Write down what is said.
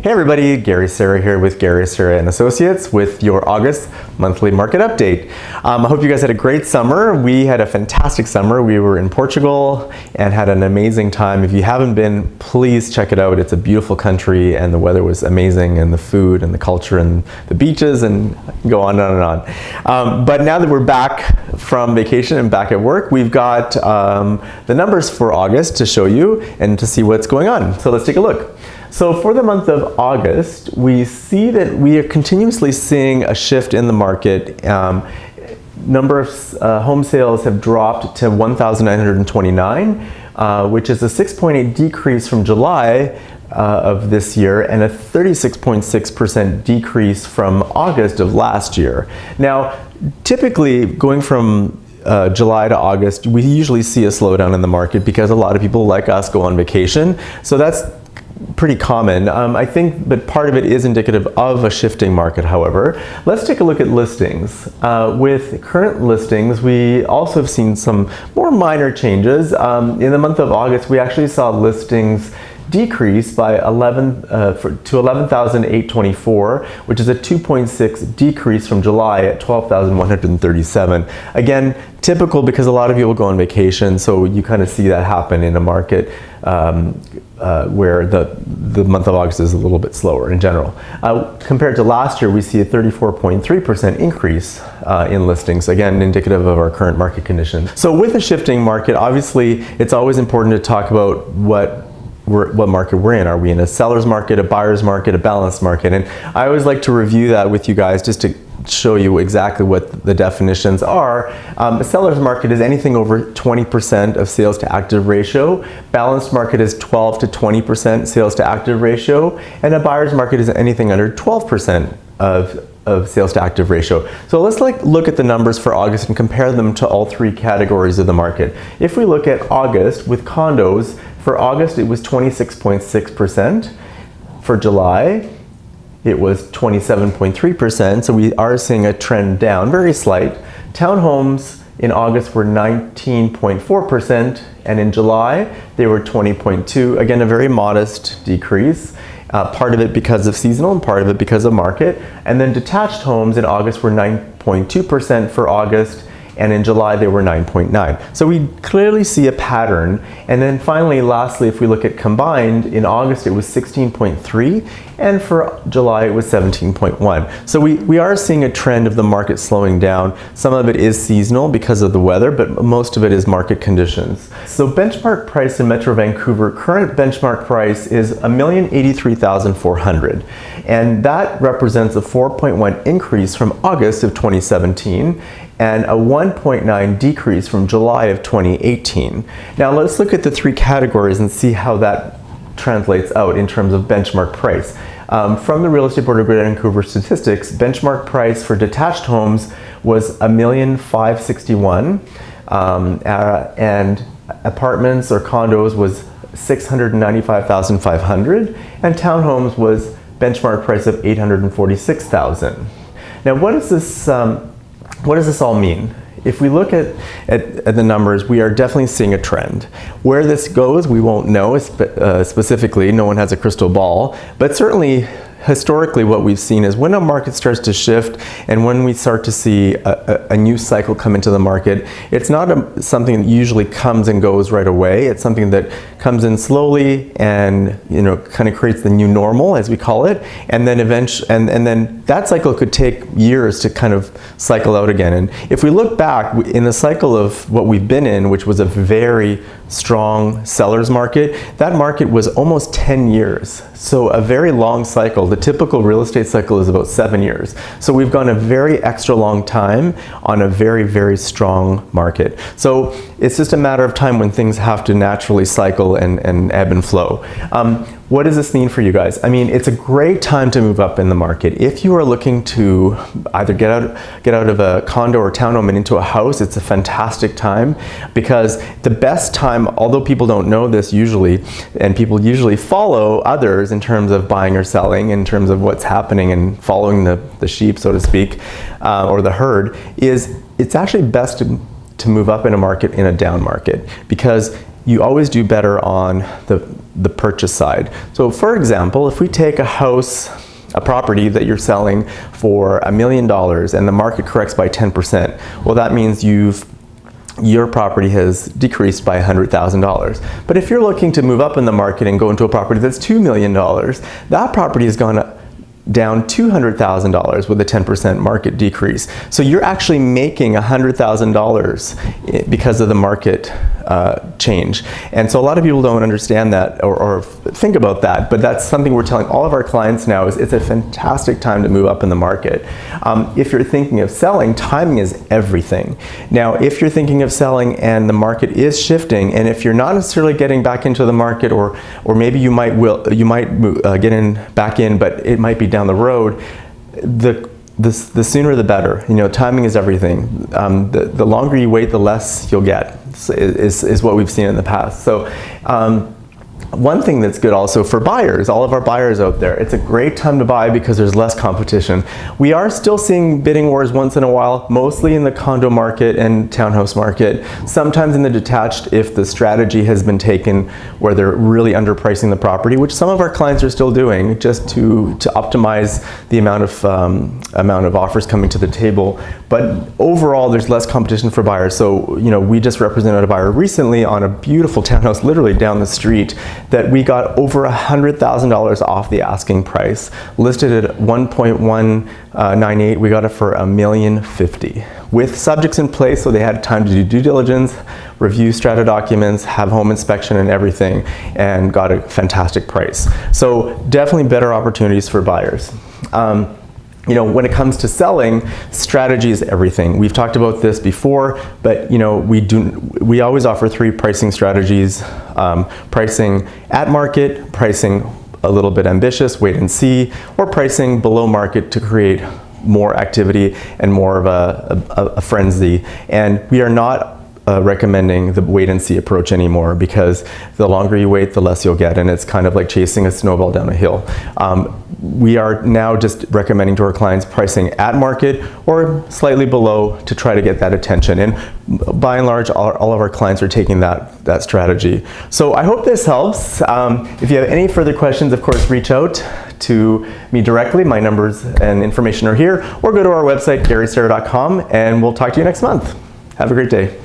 Hey everybody, Gary Serra here with Gary Serra and Associates with your August monthly market update. I hope you guys had a great summer. We had a fantastic summer. We were in Portugal and had an amazing time. If you haven't been, please check it out. It's a beautiful country and the weather was amazing, and the food and the culture and the beaches, and go on and on. But now that we're back from vacation and back at work, we've got the numbers for August to show you and to see what's going on. So let's take a look. So for the month of August, we see that we are continuously seeing a shift in the market. Number of home sales have dropped to 1,929, which is a 6.8 decrease from July of this year and a 36.6% decrease from August of last year. Now, typically going from July to August, we usually see a slowdown in the market because a lot of people like us go on vacation. So that's pretty common. I think, but part of it is indicative of a shifting market, however. Let's take a look at listings. With current listings, we also have seen some more minor changes. In the month of August, we actually saw listings decrease by 11,824, which is a 2.6 decrease from July at 12,137. Again, typical because a lot of people go on vacation, so you kind of see that happen in a market where the month of August is a little bit slower in general. Compared to last year, we see a 34.3% increase in listings, again indicative of our current market conditions. So with a shifting market, obviously it's always important to talk about what market we're in. Are we in a seller's market, a buyer's market, a balanced market? And I always like to review that with you guys just to show you exactly what the definitions are. A seller's market is anything over 20% of sales to active ratio. Balanced market is 12 to 20% sales to active ratio. And a buyer's market is anything under 12% of sales to active ratio. So let's look at the numbers for August and compare them to all three categories of the market. If we look at August with condos, for August it was 26.6%. For July it was 27.3%, so we are seeing a trend down, very slight. Townhomes in August were 19.4%, and in July they were 20.2%. Again, a very modest decrease. Part of it because of seasonal and part of it because of market. And then detached homes in August were 9.2% for August, and in July they were 9.9%. So we clearly see a pattern. And then finally, lastly, if we look at combined, in August it was 16.3%, and for July it was 17.1%. So we are seeing a trend of the market slowing down. Some of it is seasonal because of the weather, but most of it is market conditions. So benchmark price in Metro Vancouver, current benchmark price is $1,083,400. And that represents a 4.1 increase from August of 2017. And a 1.9 decrease from July of 2018. Now let's look at the three categories and see how that translates out in terms of benchmark price. From the Real Estate Board of Greater Vancouver statistics, benchmark price for detached homes was $1,561,000, and apartments or condos was $695,500, and townhomes was benchmark price of $846,000. Now what does this all mean? If we look at the numbers, we are definitely seeing a trend. Where this goes, we won't know specifically. No one has a crystal ball. But certainly, historically, what we've seen is when a market starts to shift and when we start to see a new cycle come into the market, it's not something that usually comes and goes right away. It's something that comes in slowly and kind of creates the new normal, as we call it, and then eventually, and then that cycle could take years to kind of cycle out again. And if we look back in the cycle of what we've been in, which was a very strong seller's market, that market was almost 10 years. So a very long cycle. The typical real estate cycle is about 7 years. So we've gone a very extra long time on a very, very strong market. So it's just a matter of time when things have to naturally cycle and ebb and flow. What does this mean for you guys? I mean, it's a great time to move up in the market. If you are looking to either get out of a condo or townhome and into a house, it's a fantastic time, because the best time, although people don't know this usually, and people usually follow others in terms of buying or selling, in terms of what's happening and following the sheep, so to speak, or the herd, is it's actually best to move up in a market in a down market, because you always do better on the purchase side. So for example, if we take a property that you're selling for $1 million and the market corrects by 10%, well, that means your property has decreased by $100,000. But if you're looking to move up in the market and go into a property that's $2 million, that property has gone down $200,000 with a 10% market decrease. So you're actually making $100,000 because of the market change. And so a lot of people don't understand that or think about that, but that's something we're telling all of our clients now is it's a fantastic time to move up in the market. If you're thinking of selling, timing is everything. Now, if you're thinking of selling and the market is shifting, and if you're not necessarily getting back into the market, or maybe you might get back in, but it might be down the road, the sooner the better. Timing is everything. The longer you wait, the less you'll get, is what we've seen in the past. So one thing that's good also for buyers, all of our buyers out there, it's a great time to buy because there's less competition. We are still seeing bidding wars once in a while, mostly in the condo market and townhouse market, sometimes in the detached if the strategy has been taken where they're really underpricing the property, which some of our clients are still doing just to optimize the amount of offers coming to the table. But overall, there's less competition for buyers. So, we just represented a buyer recently on a beautiful townhouse literally down the street that we got over $100,000 off the asking price. Listed at 1.198, we got it for $1,050,000 with subjects in place, so they had time to do due diligence, review strata documents, have home inspection and everything, and got a fantastic price. So definitely better opportunities for buyers. When it comes to selling, strategy is everything. We've talked about this before, but we always offer 3 pricing strategies: pricing at market, pricing a little bit ambitious, wait and see, or pricing below market to create more activity and more of a frenzy. And we are not recommending the wait and see approach anymore, because the longer you wait, the less you'll get, and it's kind of like chasing a snowball down a hill. We are now just recommending to our clients pricing at market or slightly below to try to get that attention, and by and large all of our clients are taking that strategy. So I hope this helps. If you have any further questions, of course, reach out to me directly. My numbers and information are here, or go to our website garysarah.com, and we'll talk to you next month. Have a great day.